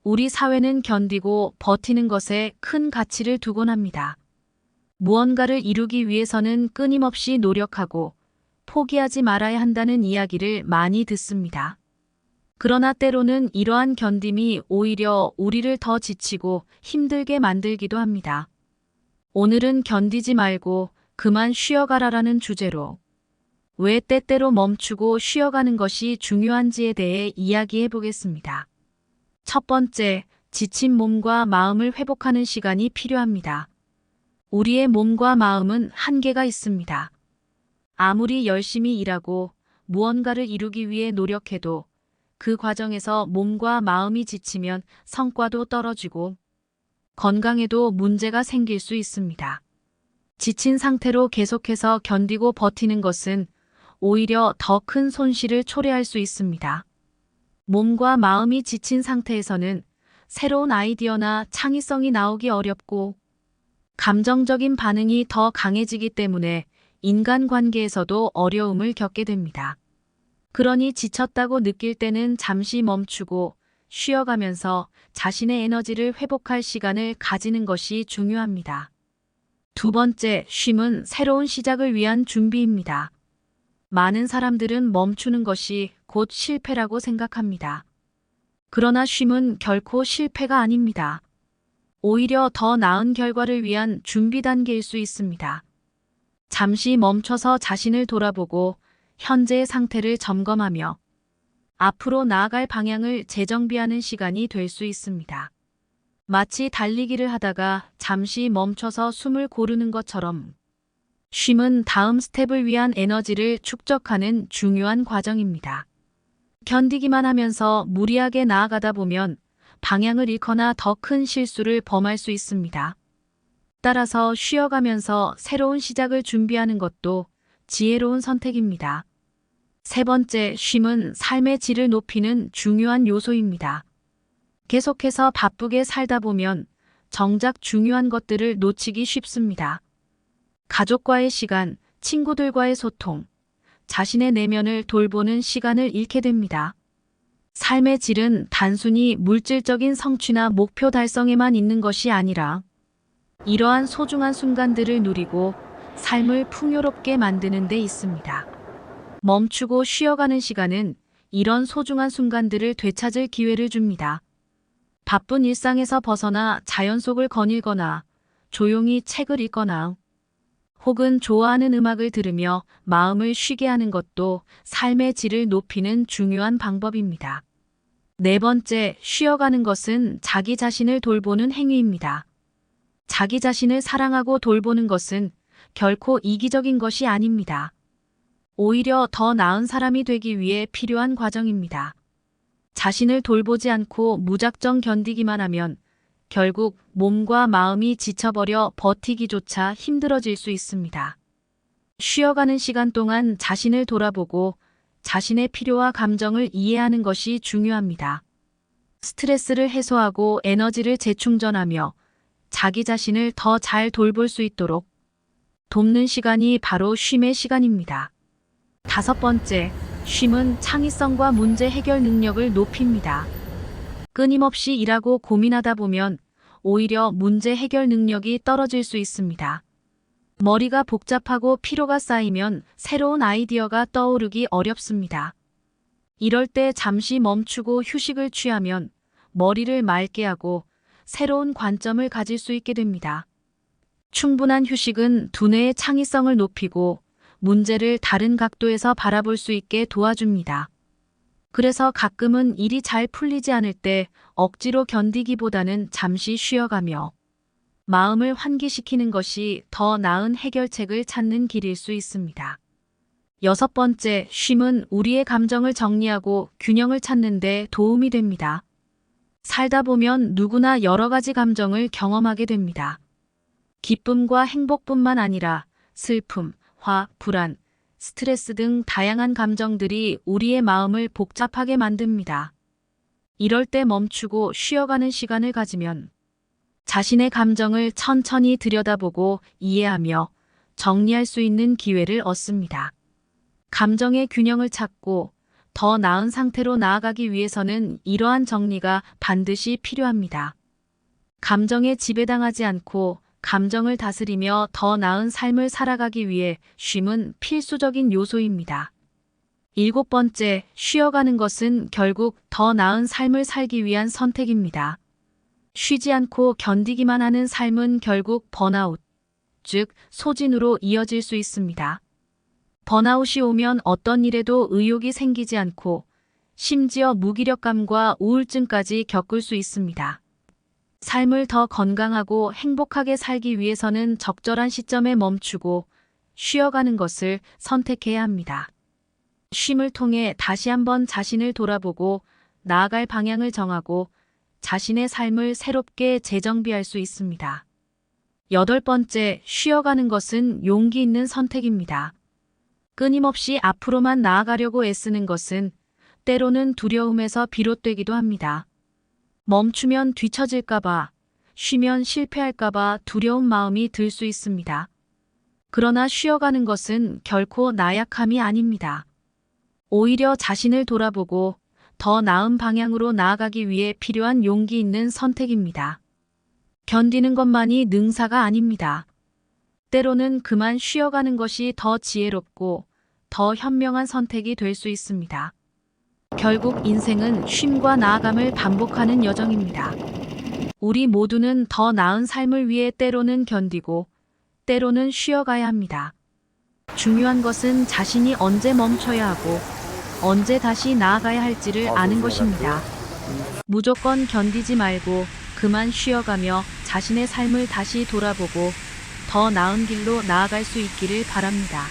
우리 사회는 견디고 버티는 것에 큰 가치를 두곤 합니다. 무언가를 이루기 위해서는 끊임없이 노력하고 포기하지 말아야 한다는 이야기를 많이 듣습니다. 그러나 때로는 이러한 견딤이 오히려 우리를 더 지치고 힘들게 만들기도 합니다. 오늘은 견디지 말고 그만 쉬어가라라는 주제로 왜 때때로 멈추고 쉬어가는 것이 중요한지에 대해 이야기해 보겠습니다. 첫 번째, 지친 몸과 마음을 회복하는 시간이 필요합니다. 우리의 몸과 마음은 한계가 있습니다. 아무리 열심히 일하고 무언가를 이루기 위해 노력해도 그 과정에서 몸과 마음이 지치면 성과도 떨어지고 건강에도 문제가 생길 수 있습니다. 지친 상태로 계속해서 견디고 버티는 것은 오히려 더 큰 손실을 초래할 수 있습니다. 몸과 마음이 지친 상태에서는 새로운 아이디어나 창의성이 나오기 어렵고 감정적인 반응이 더 강해지기 때문에 인간관계에서도 어려움을 겪게 됩니다. 그러니 지쳤다고 느낄 때는 잠시 멈추고 쉬어가면서 자신의 에너지를 회복할 시간을 가지는 것이 중요합니다. 두 번째, 쉼은 새로운 시작을 위한 준비입니다. 많은 사람들은 멈추는 것이 곧 실패라고 생각합니다. 그러나 쉼은 결코 실패가 아닙니다. 오히려 더 나은 결과를 위한 준비 단계일 수 있습니다. 잠시 멈춰서 자신을 돌아보고 현재의 상태를 점검하며 앞으로 나아갈 방향을 재정비하는 시간이 될 수 있습니다. 마치 달리기를 하다가 잠시 멈춰서 숨을 고르는 것처럼 쉼은 다음 스텝을 위한 에너지를 축적하는 중요한 과정입니다. 견디기만 하면서 무리하게 나아가다 보면 방향을 잃거나 더 큰 실수를 범할 수 있습니다. 따라서 쉬어가면서 새로운 시작을 준비하는 것도 지혜로운 선택입니다. 세 번째, 쉼은 삶의 질을 높이는 중요한 요소입니다. 계속해서 바쁘게 살다 보면 정작 중요한 것들을 놓치기 쉽습니다. 가족과의 시간, 친구들과의 소통, 자신의 내면을 돌보는 시간을 잃게 됩니다. 삶의 질은 단순히 물질적인 성취나 목표 달성에만 있는 것이 아니라 이러한 소중한 순간들을 누리고 삶을 풍요롭게 만드는 데 있습니다. 멈추고 쉬어가는 시간은 이런 소중한 순간들을 되찾을 기회를 줍니다. 바쁜 일상에서 벗어나 자연 속을 거닐거나 조용히 책을 읽거나 혹은 좋아하는 음악을 들으며 마음을 쉬게 하는 것도 삶의 질을 높이는 중요한 방법입니다. 네 번째, 쉬어가는 것은 자기 자신을 돌보는 행위입니다. 자기 자신을 사랑하고 돌보는 것은 결코 이기적인 것이 아닙니다. 오히려 더 나은 사람이 되기 위해 필요한 과정입니다. 자신을 돌보지 않고 무작정 견디기만 하면 결국 몸과 마음이 지쳐버려 버티기조차 힘들어질 수 있습니다. 쉬어가는 시간 동안 자신을 돌아보고 자신의 필요와 감정을 이해하는 것이 중요합니다. 스트레스를 해소하고 에너지를 재충전하며 자기 자신을 더 잘 돌볼 수 있도록 돕는 시간이 바로 쉼의 시간입니다. 다섯 번째, 쉼은 창의성과 문제 해결 능력을 높입니다. 끊임없이 일하고 고민하다 보면 오히려 문제 해결 능력이 떨어질 수 있습니다. 머리가 복잡하고 피로가 쌓이면 새로운 아이디어가 떠오르기 어렵습니다. 이럴 때 잠시 멈추고 휴식을 취하면 머리를 맑게 하고 새로운 관점을 가질 수 있게 됩니다. 충분한 휴식은 두뇌의 창의성을 높이고 문제를 다른 각도에서 바라볼 수 있게 도와줍니다. 그래서 가끔은 일이 잘 풀리지 않을 때 억지로 견디기보다는 잠시 쉬어가며 마음을 환기시키는 것이 더 나은 해결책을 찾는 길일 수 있습니다. 여섯 번째, 쉼은 우리의 감정을 정리하고 균형을 찾는 데 도움이 됩니다. 살다 보면 누구나 여러 가지 감정을 경험하게 됩니다. 기쁨과 행복뿐만 아니라 슬픔, 화, 불안, 스트레스 등 다양한 감정들이 우리의 마음을 복잡하게 만듭니다. 이럴 때 멈추고 쉬어가는 시간을 가지면 자신의 감정을 천천히 들여다보고 이해하며 정리할 수 있는 기회를 얻습니다. 감정의 균형을 찾고 더 나은 상태로 나아가기 위해서는 이러한 정리가 반드시 필요합니다. 감정에 지배당하지 않고 감정을 다스리며 더 나은 삶을 살아가기 위해 쉼은 필수적인 요소입니다. 7번째, 쉬어가는 것은 결국 더 나은 삶을 살기 위한 선택입니다. 쉬지 않고 견디기만 하는 삶은 결국 번아웃, 즉 소진으로 이어질 수 있습니다. 번아웃이 오면 어떤 일에도 의욕이 생기지 않고 심지어 무기력감과 우울증까지 겪을 수 있습니다. 삶을 더 건강하고 행복하게 살기 위해서는 적절한 시점에 멈추고 쉬어가는 것을 선택해야 합니다. 쉼을 통해 다시 한번 자신을 돌아보고 나아갈 방향을 정하고 자신의 삶을 새롭게 재정비할 수 있습니다. 8번째, 쉬어가는 것은 용기 있는 선택입니다. 끊임없이 앞으로만 나아가려고 애쓰는 것은 때로는 두려움에서 비롯되기도 합니다. 멈추면 뒤처질까봐, 쉬면 실패할까봐 두려운 마음이 들 수 있습니다. 그러나 쉬어가는 것은 결코 나약함이 아닙니다. 오히려 자신을 돌아보고 더 나은 방향으로 나아가기 위해 필요한 용기 있는 선택입니다. 견디는 것만이 능사가 아닙니다. 때로는 그만 쉬어가는 것이 더 지혜롭고 더 현명한 선택이 될 수 있습니다. 결국 인생은 쉼과 나아감을 반복하는 여정입니다. 우리 모두는 더 나은 삶을 위해 때로는 견디고 때로는 쉬어가야 합니다. 중요한 것은 자신이 언제 멈춰야 하고 언제 다시 나아가야 할지를 아는 것입니다. 무조건 견디지 말고 그만 쉬어가며 자신의 삶을 다시 돌아보고 더 나은 길로 나아갈 수 있기를 바랍니다.